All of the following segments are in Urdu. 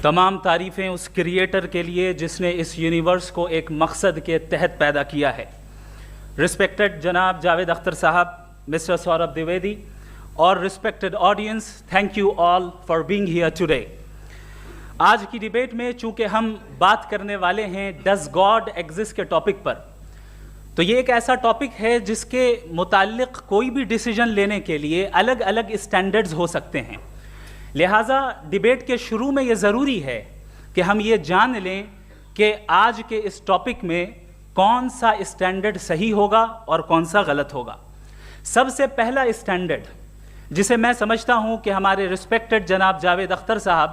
تمام تعریفیں اس کریٹر کے لیے جس نے اس یونیورس کو ایک مقصد کے تحت پیدا کیا ہے. رسپیکٹڈ جناب جاوید اختر صاحب, مسٹر سوربھ دیویدی اور respected audience, thank you all for being here today. آج کی ڈیبیٹ میں چونکہ ہم بات کرنے والے ہیں ڈز گاڈ ایگزسٹ کے ٹاپک پر, تو یہ ایک ایسا ٹاپک ہے جس کے متعلق کوئی بھی ڈیسیجن لینے کے لیے الگ الگ اسٹینڈرڈز ہو سکتے ہیں. لہٰذا ڈیبیٹ کے شروع میں یہ ضروری ہے کہ ہم یہ جان لیں کہ آج کے اس ٹاپک میں کون سا اسٹینڈرڈ صحیح ہوگا اور کون سا غلط ہوگا. سب سے پہلا اسٹینڈرڈ جسے میں سمجھتا ہوں کہ ہمارے رسپیکٹڈ جناب جاوید اختر صاحب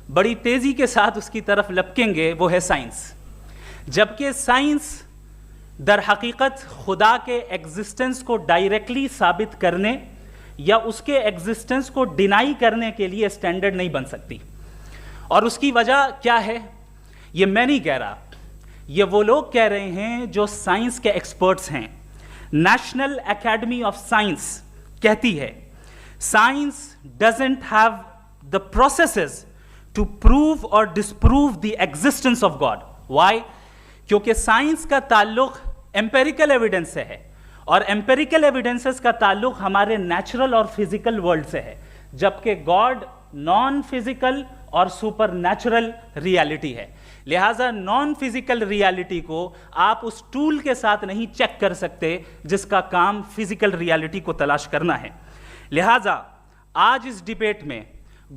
بڑی تیزی کے ساتھ اس کی طرف لپکیں گے, وہ ہے سائنس. جبکہ سائنس در حقیقت خدا کے ایگزسٹنس کو ڈائریکٹلی ثابت کرنے یا اس کے ایگزسٹنس کو ڈینائی کرنے کے لیے اسٹینڈرڈ نہیں بن سکتی. اور اس کی وجہ کیا ہے یہ میں نہیں کہہ رہا, یہ وہ لوگ کہہ رہے ہیں جو سائنس کے ایکسپرٹس ہیں. نیشنل اکیڈمی آف سائنس کہتی ہے science doesn't have the processes to prove اور disprove the existence of God. Why? کیونکہ سائنس کا تعلق ایمپیریکل ایویڈنس سے ہے, اور ایمپیریکل ایویڈنسز کا تعلق ہمارے نیچرل اور فزیکل ورلڈ سے ہے, جبکہ گاڈ نان فزیکل اور سپر نیچرل ریالٹی ہے. لہٰذا نان فزیکل ریالٹی کو آپ اس ٹول کے ساتھ نہیں چیک کر سکتے جس کا کام فزیکل ریالٹی کو تلاش کرنا ہے. لہٰذا آج اس ڈیبیٹ میں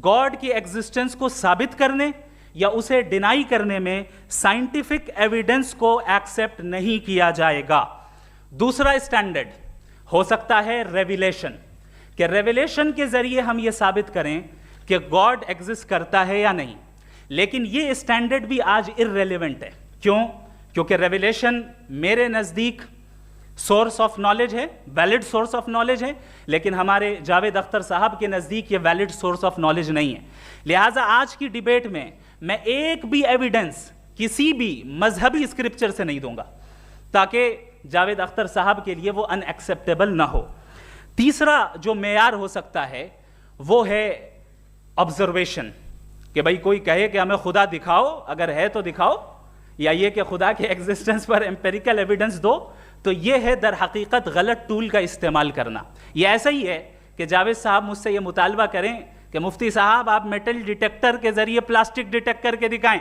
گاڈ کی ایگزسٹنس کو ثابت کرنے یا اسے ڈینائی کرنے میں سائنٹیفک ایویڈنس کو ایکسیپٹ نہیں کیا جائے گا. دوسرا اسٹینڈرڈ ہو سکتا ہے ریویلیشن, کہ ریویلیشن کے ذریعے ہم یہ ثابت کریں کہ گاڈ ایگزسٹ کرتا ہے یا نہیں. لیکن یہ اسٹینڈرڈ بھی آج ارریلیونٹ ہے. کیوں؟ کیونکہ ریویلیشن میرے نزدیک سورس آف نالج ہے, ویلڈ سورس آف نالج ہے, لیکن ہمارے جاوید اختر صاحب کے نزدیک یہ ویلڈ سورس آف نالج نہیں ہے. لہٰذا آج کی ڈیبیٹ میں ایک بھی ایویڈنس کسی بھی مذہبی اسکرپچر سے نہیں دوں گا تاکہ جاوید اختر صاحب کے لیے وہ ان ایکسیپٹیبل نہ ہو. تیسرا جو معیار ہو سکتا ہے وہ ہے آبزرویشن, کہ بھائی کوئی کہے کہ ہمیں خدا دکھاؤ, اگر ہے تو دکھاؤ, یا یہ کہ خدا کے ایگزسٹنس پر ایمپیریکل ایویڈنس دو, تو یہ ہے در حقیقت غلط ٹول کا استعمال کرنا. یہ ایسا ہی ہے کہ جاوید صاحب مجھ سے یہ مطالبہ کریں کہ مفتی صاحب آپ میٹل ڈیٹیکٹر کے ذریعے پلاسٹک ڈیٹیکٹ کر کے دکھائیں.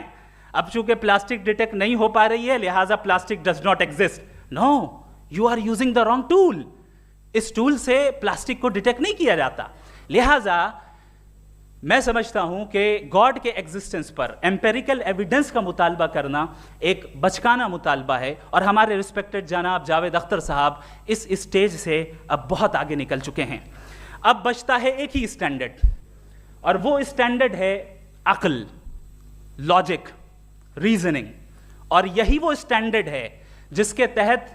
اب چونکہ پلاسٹک ڈیٹیکٹ نہیں ہو پا رہی ہے لہٰذا plastic does not exist. No, you are using the wrong tool. اس ٹول سے پلاسٹک کو ڈیٹیکٹ نہیں کیا جاتا. لہٰذا میں سمجھتا ہوں کہ گاڈ کے ایگزسٹنس پر ایمپیریکل ایویڈنس کا مطالبہ کرنا ایک بچکانہ مطالبہ ہے, اور ہمارے رسپیکٹڈ جناب جاوید اختر صاحب اس اسٹیج سے اب بہت آگے نکل چکے ہیں. اب بچتا ہے ایک ہی اسٹینڈرڈ, اور وہ اسٹینڈرڈ ہے عقل, لاجک, ریزننگ. اور یہی وہ اسٹینڈرڈ ہے جس کے تحت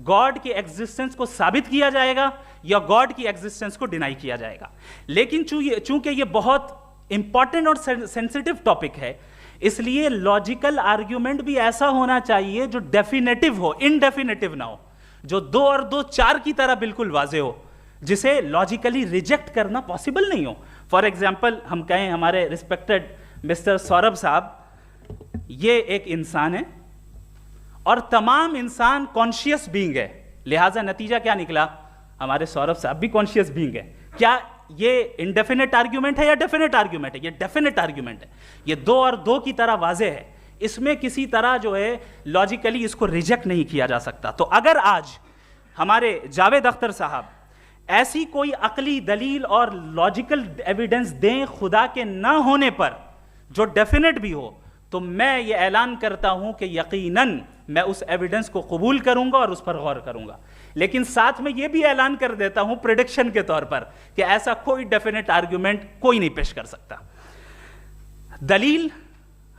گاڈ کی ایگزسٹنس کو ثابت کیا جائے گا یا گاڈ کی ایگزسٹنس کو ڈینائی کیا جائے گا. لیکن چونکہ یہ بہت امپورٹنٹ اور سینسٹیو ٹاپک ہے, اس لیے لاجیکل آرگیومنٹ بھی ایسا ہونا چاہیے جو ڈیفینیٹو ہو, انڈیفینیٹو نہ ہو, جو 2 اور 2 4 کی طرح بالکل واضح ہو, جسے لاجیکلی ریجیکٹ کرنا پاسبل نہیں ہو. فار ایگزامپل ہم کہیں ہمارے رسپیکٹڈ مسٹر سوربھ صاحب یہ ایک انسان ہے اور تمام انسان کانشیس بینگ ہے, لہٰذا نتیجہ کیا نکلا, ہمارے سوربھ صاحب بھی کانشیس بینگ ہے. کیا یہ انڈیفینٹ آرگیومنٹ ہے یا ڈیفینٹ آرگیومنٹ ہے؟ یہ ڈیفینٹ آرگیومنٹ ہے. یہ 2 اور 2 کی طرح واضح ہے, اس میں کسی طرح جو ہے لاجیکلی اس کو ریجیکٹ نہیں کیا جا سکتا. تو اگر آج ہمارے جاوید اختر صاحب ایسی کوئی عقلی دلیل اور لاجیکل ایویڈنس دیں خدا کے نہ ہونے پر جو ڈیفینٹ بھی ہو, تو میں یہ اعلان کرتا ہوں کہ یقیناً میں اس ایویڈنس کو قبول کروں گا اور اس پر غور کروں گا. لیکن ساتھ میں یہ بھی اعلان کر دیتا ہوں پریڈکشن کے طور پر کہ ایسا کوئی ڈیفینٹ آرگیومنٹ کوئی نہیں پیش کر سکتا. دلیل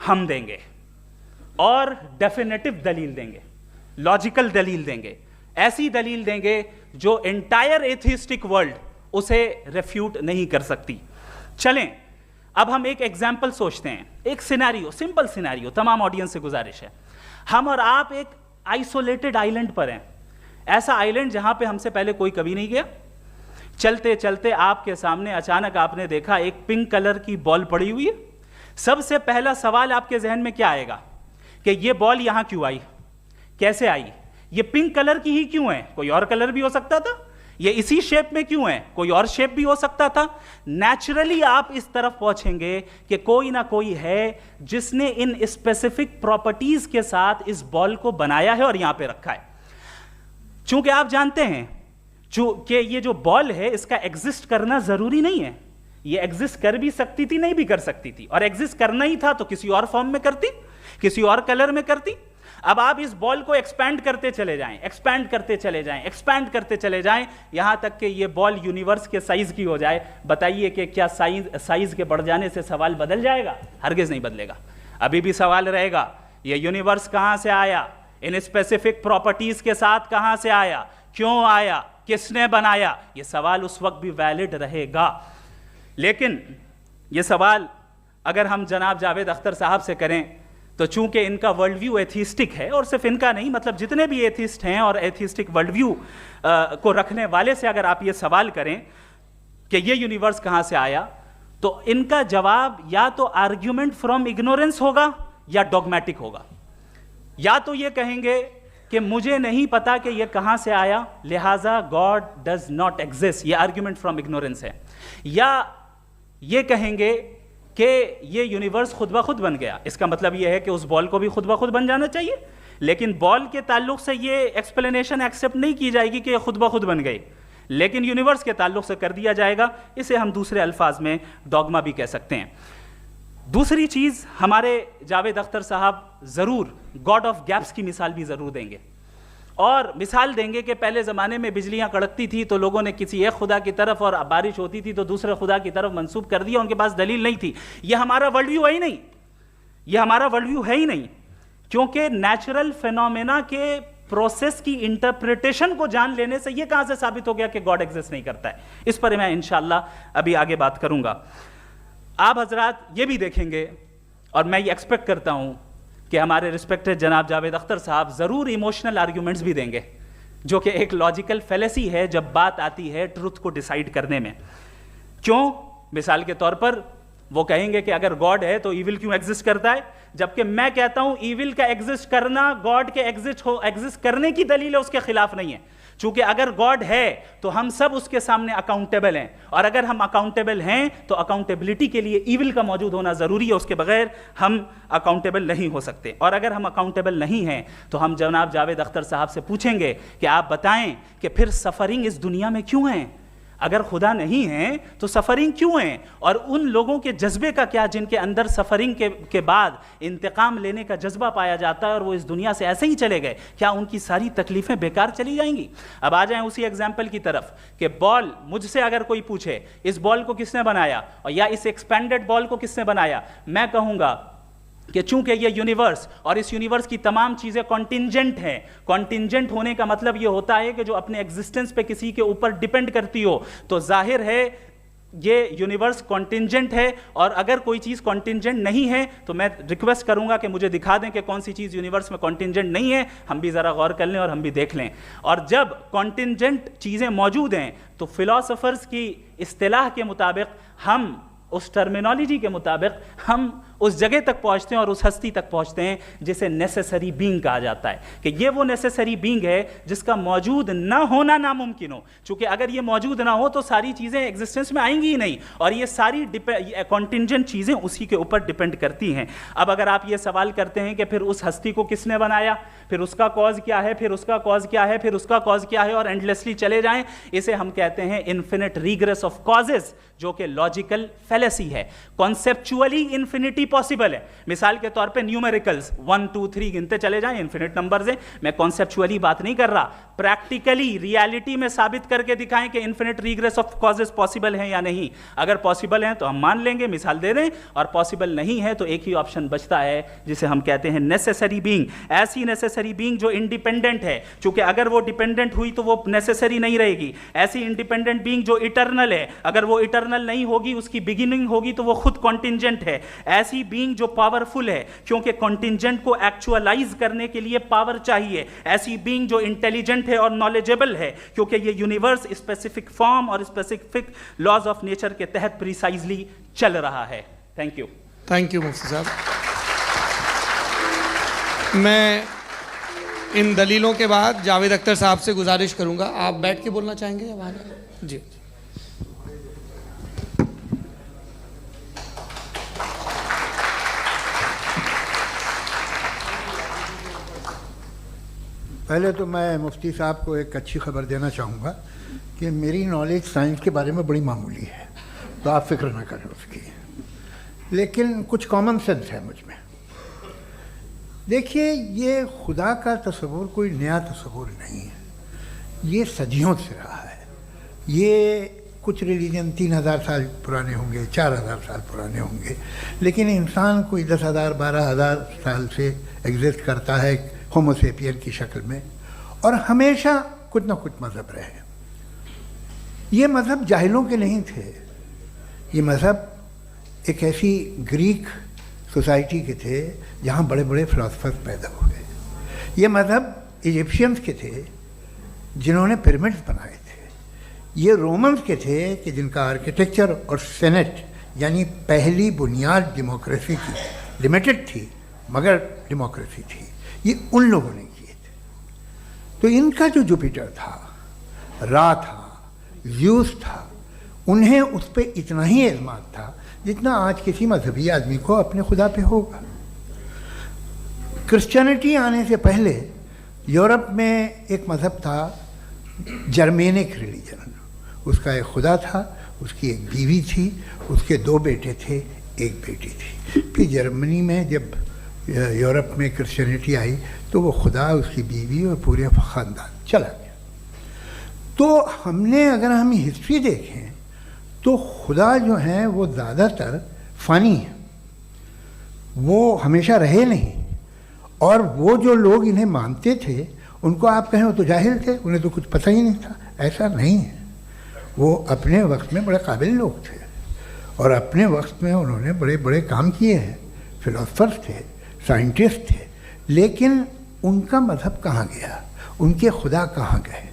ہم دیں گے اور ڈیفینیٹو دلیل دیں گے, لاجیکل دلیل دیں گے, ایسی دلیل دیں گے جو انٹائر ایتھیسٹک ورلڈ اسے ریفیوٹ نہیں کر سکتی. چلیں اب ہم ایک ایگزامپل سوچتے ہیں, ایک سینیریو, سمپل سینیریو, تمام آڈینس سے گزارش ہے. ہم اور آپ ایک آئسولیٹڈ آئیلینڈ پر ہیں, ایسا آئیلینڈ جہاں پہ ہم سے پہلے کوئی کبھی نہیں گیا. چلتے چلتے آپ کے سامنے اچانک آپ نے دیکھا ایک پنک کلر کی بال پڑی ہوئی ہے, سب سے پہلا سوال آپ کے ذہن میں کیا آئے گا کہ یہ بال یہاں کیوں آئی, کیسے آئی, یہ پنک کلر کی ہی کیوں ہے, کوئی اور کلر بھی ہو سکتا تھا, یہ اسی شیپ میں کیوں ہے, کوئی اور شیپ بھی ہو سکتا تھا. نیچرلی آپ اس طرف پہنچیں گے کہ کوئی نہ کوئی ہے جس نے ان اسپیسیفک پراپرٹیز کے ساتھ اس بال کو بنایا ہے اور یہاں پہ رکھا ہے. چونکہ آپ جانتے ہیں کہ یہ جو بال ہے اس کا ایگزسٹ کرنا ضروری نہیں ہے, یہ ایگزسٹ کر بھی سکتی تھی, نہیں بھی کر سکتی تھی, اور ایگزسٹ کرنا ہی تھا تو کسی اور فارم میں کرتی, کسی اور کلر میں کرتی. اب آپ اس بال کو ایکسپینڈ کرتے چلے جائیں, ایکسپینڈ کرتے چلے جائیں, ایکسپینڈ کرتے چلے جائیں, یہاں تک کہ یہ بال یونیورس کے سائز کی ہو جائے. بتائیے کہ کیا سائز کے بڑھ جانے سے سوال بدل جائے گا؟ ہرگز نہیں بدلے گا. ابھی بھی سوال رہے گا یہ یونیورس کہاں سے آیا, ان اسپیسیفک پراپرٹیز کے ساتھ کہاں سے آیا, کیوں آیا, کس نے بنایا. یہ سوال اس وقت بھی ویلڈ رہے گا. لیکن یہ سوال اگر ہم جناب جاوید اختر صاحب سے کریں تو چونکہ ان کا ورلڈ ویو ایتھیسٹک ہے, اور صرف ان کا نہیں, مطلب جتنے بھی ایتھیسٹ ہیں اور ایتھیسٹک ورلڈ ویو کو رکھنے والے سے اگر آپ یہ سوال کریں کہ یہ یونیورس کہاں سے آیا, تو ان کا جواب یا تو آرگیومنٹ فرام اگنورنس ہوگا یا ڈوگمیٹک ہوگا. یا تو یہ کہیں گے کہ مجھے نہیں پتا کہ یہ کہاں سے آیا, لہٰذا گاڈ ڈز ناٹ ایگزسٹ, یہ آرگیومنٹ فرام اگنورنس ہے. یا یہ کہیں گے کہ یہ یونیورس خود بخود بن گیا, اس کا مطلب یہ ہے کہ اس بال کو بھی خود بخود بن جانا چاہیے, لیکن بال کے تعلق سے یہ ایکسپلینیشن ایکسیپٹ نہیں کی جائے گی کہ یہ خود بخود بن گئی, لیکن یونیورس کے تعلق سے کر دیا جائے گا. اسے ہم دوسرے الفاظ میں ڈوگما بھی کہہ سکتے ہیں. دوسری چیز, ہمارے جاوید اختر صاحب ضرور گاڈ آف گیپس کی مثال بھی ضرور دیں گے, اور مثال دیں گے کہ پہلے زمانے میں بجلیاں کڑکتی تھی تو لوگوں نے کسی ایک خدا کی طرف, اور بارش ہوتی تھی تو دوسرے خدا کی طرف منسوب کر دیا, ان کے پاس دلیل نہیں تھی. یہ ہمارا ورلڈ ویو ہے ہی نہیں, یہ ہمارا ورلڈ ویو ہے ہی نہیں, کیونکہ نیچرل فینومینا کے پروسیس کی انٹرپریٹیشن کو جان لینے سے یہ کہاں سے ثابت ہو گیا کہ گاڈ ایگزسٹ نہیں کرتا ہے. اس پر میں انشاءاللہ ابھی آگے بات کروں گا. آپ حضرات یہ بھی دیکھیں گے, اور میں یہ ایکسپیکٹ کرتا ہوں کہ ہمارے رسپیکٹڈ جناب جاوید اختر صاحب ضرور ایموشنل آرگیومنٹس بھی دیں گے, جو کہ ایک لاجیکل فیلیسی ہے جب بات آتی ہے ٹروتھ کو ڈیسائیڈ کرنے میں. کیوں؟ مثال کے طور پر وہ کہیں گے کہ اگر گاڈ ہے تو ایول کیوں ایگزسٹ کرتا ہے, جبکہ میں کہتا ہوں ایول کا ایگزسٹ کرنا گاڈ کے ایگزسٹ کرنے کی دلیل ہے, اس کے خلاف نہیں ہے. چونکہ اگر گاڈ ہے تو ہم سب اس کے سامنے اکاؤنٹیبل ہیں, اور اگر ہم اکاؤنٹیبل ہیں تو اکاؤنٹیبلٹی کے لیے ایول کا موجود ہونا ضروری ہے, اس کے بغیر ہم اکاؤنٹیبل نہیں ہو سکتے. اور اگر ہم اکاؤنٹیبل نہیں ہیں تو ہم جناب جاوید اختر صاحب سے پوچھیں گے کہ آپ بتائیں کہ پھر سفرنگ اس دنیا میں کیوں ہیں؟ اگر خدا نہیں ہے تو سفرنگ کیوں ہیں؟ اور ان لوگوں کے جذبے کا کیا جن کے اندر سفرنگ کے بعد انتقام لینے کا جذبہ پایا جاتا ہے اور وہ اس دنیا سے ایسے ہی چلے گئے, کیا ان کی ساری تکلیفیں بیکار چلی جائیں گی؟ اب آ جائیں اسی ایگزامپل کی طرف کہ بال, مجھ سے اگر کوئی پوچھے اس بال کو کس نے بنایا اور یا اس ایکسپینڈڈ بال کو کس نے بنایا, میں کہوں گا کہ چونکہ یہ یونیورس اور اس یونیورس کی تمام چیزیں کانٹینجنٹ ہیں. کانٹینجنٹ ہونے کا مطلب یہ ہوتا ہے کہ جو اپنے ایگزسٹنس پہ کسی کے اوپر ڈیپینڈ کرتی ہو, تو ظاہر ہے یہ یونیورس کانٹینجنٹ ہے. اور اگر کوئی چیز کانٹینجنٹ نہیں ہے تو میں ریکویسٹ کروں گا کہ مجھے دکھا دیں کہ کون سی چیز یونیورس میں کانٹینجنٹ نہیں ہے, ہم بھی ذرا غور کر لیں اور ہم بھی دیکھ لیں. اور جب کانٹینجنٹ چیزیں موجود ہیں تو فلاسفرز کی اصطلاح کے مطابق, ہم اس ٹرمینالوجی کے مطابق ہم اس جگہ تک پہنچتے ہیں اور اس ہستی تک پہنچتے ہیں جسے نیسیسری بینگ کہا جاتا ہے, کہ یہ وہ نیسیسری بینگ ہے جس کا موجود نہ ہونا ناممکن ہو. چونکہ اگر یہ موجود نہ ہو تو ساری چیزیں ایگزسٹنس میں آئیں گی ہی نہیں, اور یہ ساری کانٹینجنٹ چیزیں اسی کے اوپر ڈیپینڈ کرتی ہیں. اب اگر آپ یہ سوال کرتے ہیں کہ پھر اس ہستی کو کس نے بنایا, پھر اس کا کاز کیا ہے, پھر اس کا کاز کیا ہے, پھر اس کا کاز کیا ہے, اور اینڈلیسلی چلے جائیں, اسے ہم کہتے ہیں انفینٹ ریگریس آف کازز, جو کہ لاجیکل فیلیسی ہے. کانسیپچولی انفینٹی پاسبل ہے. مثال کے طور پہ نیومیریکلز 1 2 3 گنتے چلے جائیں, انفینٹ نمبرز ہیں. میں کانسیپچولی بات نہیں کر رہا, پریکٹیکلی ریالٹی میں ثابت کر کے دکھائیں کہ infinite regress of causes possible ہیں یا نہیں. اگر پاسبل ہیں تو ہم مان لیں گے, مثال دے دیں, اور پاسبل نہیں ہے تو ایک ہی آپشن بچتا ہے جسے ہم کہتے ہیں نیسیسری بینگ. ایسی نیسیسری بینگ جو انڈیپینڈنٹ ہے, چونکہ اگر وہ ڈیپینڈنٹ ہوئی تو وہ نیسیسری نہیں رہے گی. ایسی انڈیپینڈنٹ بینگ جو اٹرنل ہے, اگر وہ اٹرنل نہیں ہوگی, اس کی بگننگ ہوگی تو وہ خود کانٹینجنٹ ہے. ایسی بینگ جو پاورفل ہے, کیونکہ کانٹینجنٹ کو ایکچوالائز کرنے کے لیے پاور چاہیے. ایسی بینگ جو انٹیلیجنٹ ہے اور نالجیبل ہے, کیونکہ یہ یونیورس اسپیسیفک فارم اور اسپیسیفک لاز آف نیچر کے تحت پریسائزلی چل رہا ہے. Thank you. تھینک یو مفتی صاحب. میں ان دلیلوں کے بعد جاوید اختر صاحب سے گزارش کروں گا, آپ بیٹھ کے بولنا چاہیں گے یا باہر؟ جی. پہلے تو میں مفتی صاحب کو ایک اچھی خبر دینا چاہوں گا کہ میری نالج سائنس کے بارے میں بڑی معمولی ہے, تو آپ فکر نہ کریں اس کی, لیکن کچھ کامن سینس ہے مجھ میں. دیکھیے, یہ خدا کا تصور کوئی نیا تصور نہیں ہے, یہ صدیوں سے رہا ہے. یہ کچھ ریلیجن 3000 سال پرانے ہوں گے, 4000 سال پرانے ہوں گے, لیکن انسان کوئی 10,000 12,000 سال سے ایگزسٹ کرتا ہے ہومو سیپین کی شکل میں, اور ہمیشہ کچھ نہ کچھ مذہب رہے. یہ مذہب جاہلوں کے نہیں تھے, یہ مذہب ایک ایسی گریک سوسائٹی کے تھے جہاں بڑے بڑے فلاسفرز پیدا ہوئے. یہ مذہب ایجپشینز کے تھے جنہوں نے پیرامڈز بنائے تھے. یہ رومنز کے تھے کہ جن کا آرکیٹیکچر اور سینٹ یعنی پہلی بنیاد ڈیموکریسی کی لمیٹڈ تھی مگر ڈیموکریسی تھی, یہ ان لوگوں نے کیے تھے. تو ان کا جو جوپیٹر تھا, را تھا, زیوس تھا, انہیں اس پہ اتنا ہی اعتماد تھا جتنا آج کسی مذہبی آدمی کو اپنے خدا پہ ہوگا. کرسچینٹی آنے سے پہلے یورپ میں ایک مذہب تھا جرمینک ریلیجن. اس کا ایک خدا تھا, اس کی ایک بیوی تھی, اس کے 2 بیٹے تھے, ایک بیٹی تھی. پھر جرمنی میں جب یورپ میں کرسچینٹی آئی تو وہ خدا, اس کی بیوی اور پورے خاندان چلا گیا. تو ہم نے اگر ہم ہسٹری دیکھیں تو خدا جو ہیں وہ زیادہ تر فانی ہیں, وہ ہمیشہ رہے نہیں. اور وہ جو لوگ انہیں مانتے تھے ان کو آپ کہیں وہ تو جاہل تھے, انہیں تو کچھ پتہ ہی نہیں تھا. ایسا نہیں ہے, وہ اپنے وقت میں بڑے قابل لوگ تھے اور اپنے وقت میں انہوں نے بڑے بڑے کام کیے ہیں. فلاسفرز تھے, سائنٹسٹ تھے, لیکن ان کا مذہب کہاں گیا, ان کے خدا کہاں گئے؟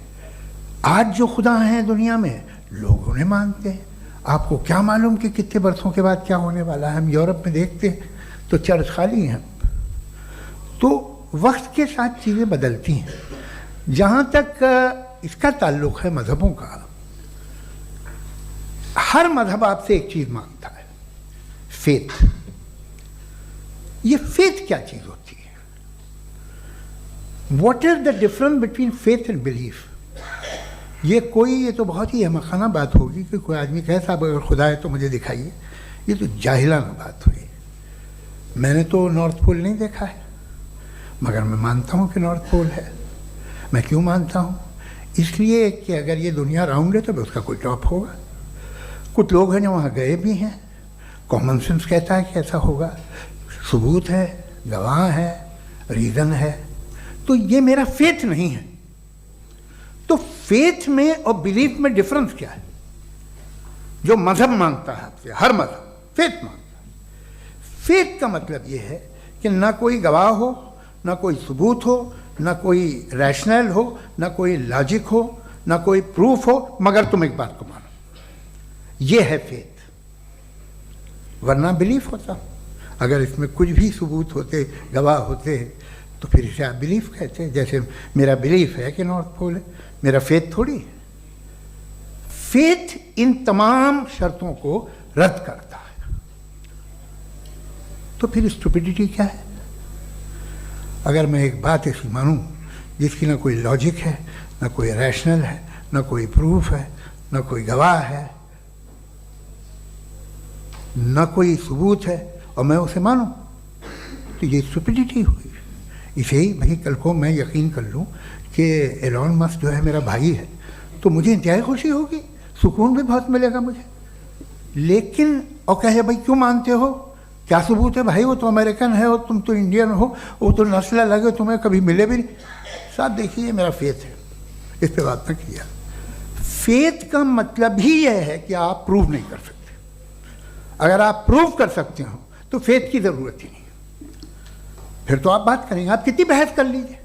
آج جو خدا ہیں دنیا میں لوگ انہیں مانتے ہیں. آپ کو کیا معلوم کہ کتنے برسوں کے بعد کیا ہونے والا ہے؟ ہم یورپ میں دیکھتے ہیں تو چرچ خالی ہیں. تو وقت کے ساتھ چیزیں بدلتی ہیں. جہاں تک اس کا تعلق ہے مذہبوں کا, ہر مذہب آپ سے ایک چیز مانگتا ہے, فیتھ. یہ فیتھ کیا چیز ہوتی ہے؟ What is the difference between faith and belief? یہ تو بہت ہی احمقانہ بات ہوگی کہ کوئی آدمی کہے صاحب اگر خدا ہے تو مجھے دکھائیے. یہ تو جاہلانہ بات ہوئی. میں نے تو نارتھ پول نہیں دیکھا ہے, مگر میں مانتا ہوں کہ نارتھ پول ہے. میں کیوں مانتا ہوں؟ اس لیے کہ اگر یہ دنیا راؤنڈ ہے تو اس کا کوئی ٹاپ ہوگا. کچھ لوگ ہیں جو وہاں گئے بھی ہیں, کامن سینس کہتا ہے کہ ایسا ہوگا, ثبوت ہے, گواہ ہے, ریزن ہے. تو یہ میرا فیتھ نہیں ہے. تو فیتھ میں اور بلیف میں ڈفرنس کیا ہے؟ جو مذہب مانگتا ہے آپ سے, ہر مذہب فیتھ مانگتا ہے. فیتھ کا مطلب یہ ہے کہ نہ کوئی گواہ ہو, نہ کوئی ثبوت ہو, نہ کوئی ریشنل ہو, نہ کوئی لاجک ہو, نہ کوئی پروف ہو, مگر تم ایک بات کو مانو. یہ ہے فیتھ. ورنہ بلیف ہوتا. اگر اس میں کچھ بھی ثبوت ہوتے, گواہ ہوتے, تو پھر اسے آپ بلیف کہتے. جیسے میرا بلیف ہے کہ نارتھ پول ہے, میرا فیتھ تھوڑی ہے. فیتھ ان تمام شرطوں کو رد کرتا ہے. تو پھر اسٹوپیڈیٹی کیا ہے؟ اگر میں ایک بات ایسی مانوں جس کی نہ کوئی لاجک ہے, نہ کوئی ریشنل ہے, نہ کوئی پروف ہے, نہ کوئی گواہ ہے, نہ کوئی ثبوت ہے, اور میں اسے مانوں, تو یہ اسٹوپیڈیٹی ہوئی. اسے ہی بھائی کل کو میں یقین کر لوں کہ ایلون مسک جو ہے میرا بھائی ہے تو مجھے انتہائی خوشی ہوگی, سکون بھی بہت ملے گا مجھے. لیکن اور کہے بھائی کیوں مانتے ہو, کیا ثبوت ہے؟ بھائی وہ تو امریکن ہے اور تم تو انڈین ہو, وہ تو نسل الگ ہے, تمہیں کبھی ملے بھی نہیں. صاحب دیکھیے یہ میرا فیتھ ہے, اس پہ بات نہ کیا. فیتھ کا مطلب ہی یہ ہے کہ آپ پروو نہیں کر سکتے. اگر آپ پروو کر سکتے ہو تو فیتھ کی ضرورت ہی نہیں, پھر تو آپ بات کریں گے, آپ کتنی بحث کر لیجیے.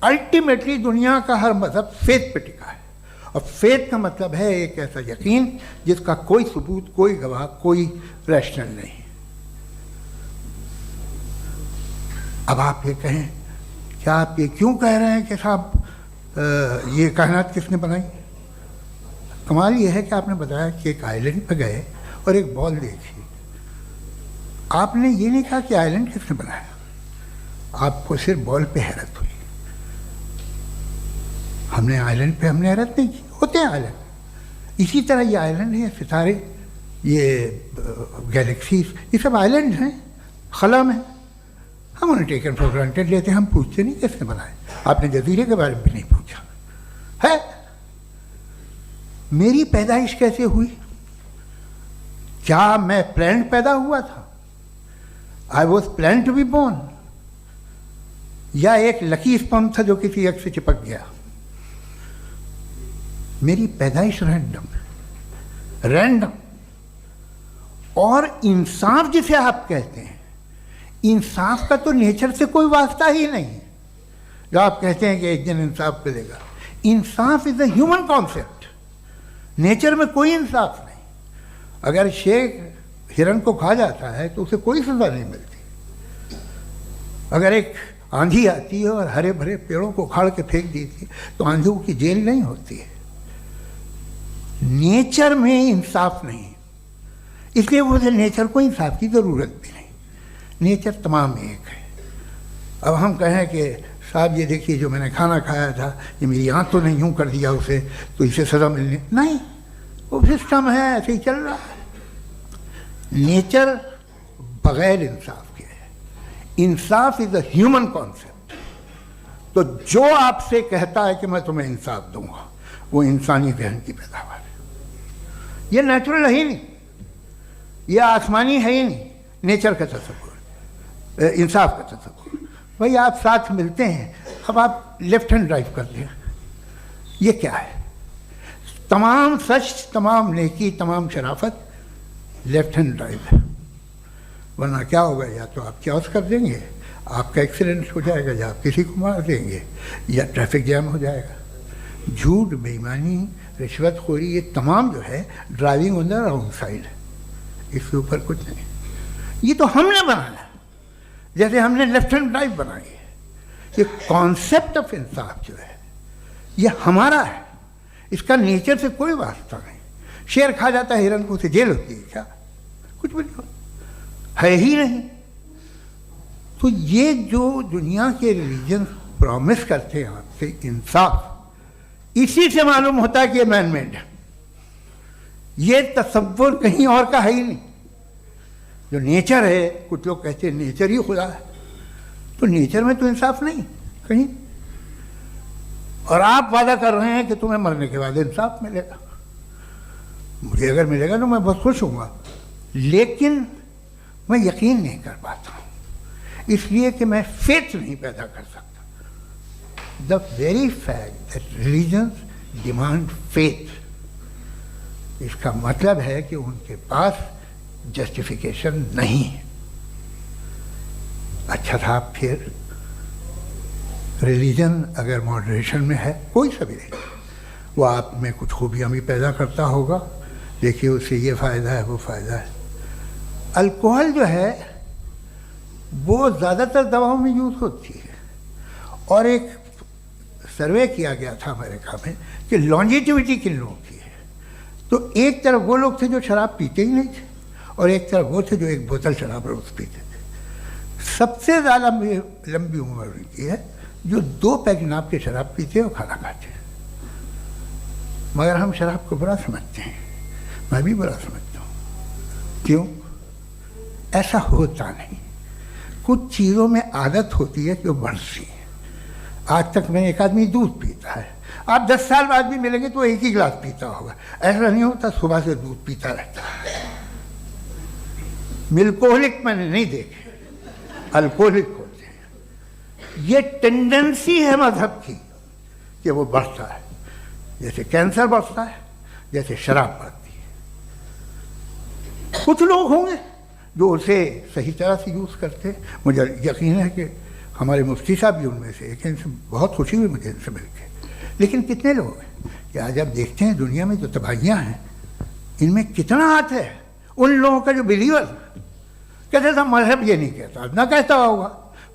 الٹیمیٹلی دنیا کا ہر مذہب فیتھ پہ ٹکا ہے, اور فیتھ کا مطلب ہے ایک ایسا یقین جس کا کوئی ثبوت, کوئی گواہ, کوئی ریشنل نہیں. اب آپ یہ کہیں، کیا آپ یہ کیوں کہہ رہے ہیں کہ صاحب یہ کائنات کس نے بنائی؟ کمال یہ ہے کہ آپ نے بتایا کہ ایک آئلینڈ پہ گئے اور ایک بال دیکھی. آپ نے یہ نہیں کہا کہ آئلینڈ کس نے بنایا، آپ کو صرف بال پہ حیرت ہوئی. ہم نے آئلینڈ پہ ہم نے حیرت نہیں کی، ہوتے ہیں آئلینڈ. اسی طرح یہ آئلینڈ ہیں، ستارے، یہ گیلیکسیز، یہ سب آئلینڈ ہیں خلا میں. ہم انہیں ٹیکن فار گرانٹیڈ لیتے ہیں، ہم پوچھتے نہیں کس نے بنائے. آپ نے جزیرے کے بارے میں بھی نہیں پوچھا ہے. میری پیدائش کیسے ہوئی؟ کیا میں پلانڈ پیدا ہوا تھا؟ I was planned to be born, یا ایک لکی اسپرم تھا جو کسی ایگ سے چپک گیا؟ میری پیدائش رینڈم. اور انصاف جسے آپ کہتے ہیں، انصاف کا تو نیچر سے کوئی واسطہ ہی نہیں ہے. جو آپ کہتے ہیں کہ ایک دن انصاف ملے گا، انصاف از اے ہیومن کانسیپٹ. نیچر میں کوئی انصاف نہیں. اگر شیر ہرن کو کھا جاتا ہے تو اسے کوئی سزا نہیں ملتی. اگر ایک آندھی آتی ہے اور ہرے بھرے پیڑوں کو اکھاڑ کے پھینک دیتی ہے تو آندھیوں کی جیل نہیں ہوتی ہے. نیچر میں انصاف نہیں، اس لیے وہ نیچر کو انصاف کی ضرورت بھی نہیں. نیچر تمام ایک ہے. اب ہم کہیں کہ صاحب یہ دیکھیے جو میں نے کھانا کھایا تھا یہ میری آنکھ تو نہیں یوں کر دیا اسے تو اسے سزا ملنی نہیں. وہ سسٹم ہے، ایسے ہی چل رہا ہے. نیچر بغیر انصاف کے ہے. انصاف از اے ہیومن کانسیپٹ. تو جو آپ سے کہتا ہے کہ میں تمہیں انصاف دوں گا وہ انسانی ذہن کی پیداوار ہے. یہ نیچرل ہے ہی نہیں، یہ آسمانی ہے ہی نہیں. نیچر کا تصور، انصاف کا تصور. بھائی آپ ساتھ ملتے ہیں، اب آپ لیفٹ ہینڈ ڈرائیو کر لیں، یہ کیا ہے؟ تمام سچ، تمام نیکی، تمام شرافت لیفٹ ہینڈ ڈرائیو ہے. ورنہ کیا ہوگا؟ یا تو آپ کیوس کر دیں گے، آپ کا ایکسیڈنٹ ہو جائے گا، یا آپ کسی کو مار دیں گے، یا ٹریفک جام ہو جائے گا. جھوٹ، بےایمانی، رشوت خوری، یہ تمام جو ہے driving on the wrong side. اس کے اوپر کچھ نہیں. یہ تو ہم نے بنایا، جیسے ہم نے لیفٹ ہینڈ ڈرائیو بنائی ہے. یہ کانسیپٹ آف انصاف جو ہے یہ ہمارا ہے، اس کا نیچر سے کوئی واسطہ نہیں. شیر کھا جاتا ہے ہرن کو، اسے جیل ہوتی ہے کیا؟ کچھ بھی نہیں ہے ہی نہیں. تو یہ جو دنیا کے ریلیجن پرومس کرتے ہیں آپ سے انصاف، اسی سے معلوم ہوتا ہے کہ یہ مین میڈ ہے. یہ تصور کہیں اور کا ہے ہی نہیں. جو نیچر ہے، کچھ لوگ کہتے ہیں نیچر ہی خدا ہے، تو نیچر میں تو انصاف نہیں کہیں. اور آپ وعدہ کر رہے ہیں کہ تمہیں مرنے کے بعد انصاف ملے گا. مجھے اگر ملے گا تو میں بہت خوش ہوں گا، لیکن میں یقین نہیں کر پاتا ہوں، اس لیے کہ میں فیتھ نہیں پیدا کر سکتا. The very fact that religions demand faith، اس کا مطلب ہے کہ ان کے پاس جسٹیفیکیشن نہیں ہے. اچھا تھا پھر ریلیجن اگر ماڈریشن میں ہے، کوئی سا بھی نہیں، وہ آپ میں کچھ خوبیاں بھی پیدا کرتا ہوگا. دیکھیے اس سے یہ فائدہ ہے، وہ فائدہ ہے. الکوہل جو ہے وہ زیادہ تر دواؤں میں یوز ہوتی ہے. اور ایک سروے کیا گیا تھا امریکہ میں کہ لانجیٹیوٹی کن لوگوں کی ہے، تو ایک طرف وہ لوگ تھے جو شراب پیتے ہی نہیں تھے، اور ایک طرف وہ تھے جو ایک بوتل شراب روز پیتے تھے. سب سے زیادہ لمبی عمر ان کی ہے جو 2 پیگ ناپ کے شراب پیتے اور کھانا کھاتے ہیں. مگر ہم شراب کو برا سمجھتے ہیں، میں بھی برا سمجھتا ہوں. کیوں؟ ایسا ہوتا نہیں. کچھ چیزوں میں عادت ہوتی ہے کہ وہ بڑھتی ہیں. آج تک میں ایک آدمی دودھ پیتا ہے، آپ 10 سال بعد بھی ملیں گے تو ایک ہی گلاس پیتا ہوگا. ایسا نہیں ہوتا، صبح سے دودھ پیتا رہتا ہے. ملکوہلک میں نے نہیں دیکھے، الکوہلک ہوتے ہیں. یہ ٹینڈنسی ہے مذہب کی کہ وہ بڑھتا ہے، جیسے کینسر بڑھتا ہے، جیسے شراب بڑھتی ہے. کچھ لوگ ہوں گے جو اسے صحیح طرح سے یوز کرتے. مجھے یقین ہے کہ ہمارے مفتی صاحب بھی ان میں سے ایک ہیں. ان سے بہت خوشی ہوئی مجھے ان سے مل کے. لیکن کتنے لوگ ہیں کہ آج آپ دیکھتے ہیں دنیا میں جو تباہیاں ہیں ان میں کتنا ہاتھ ہے ان لوگوں کا جو بلیور کہتے تھا مذہب یہ نہیں کہتا، نہ کہتا ہوگا.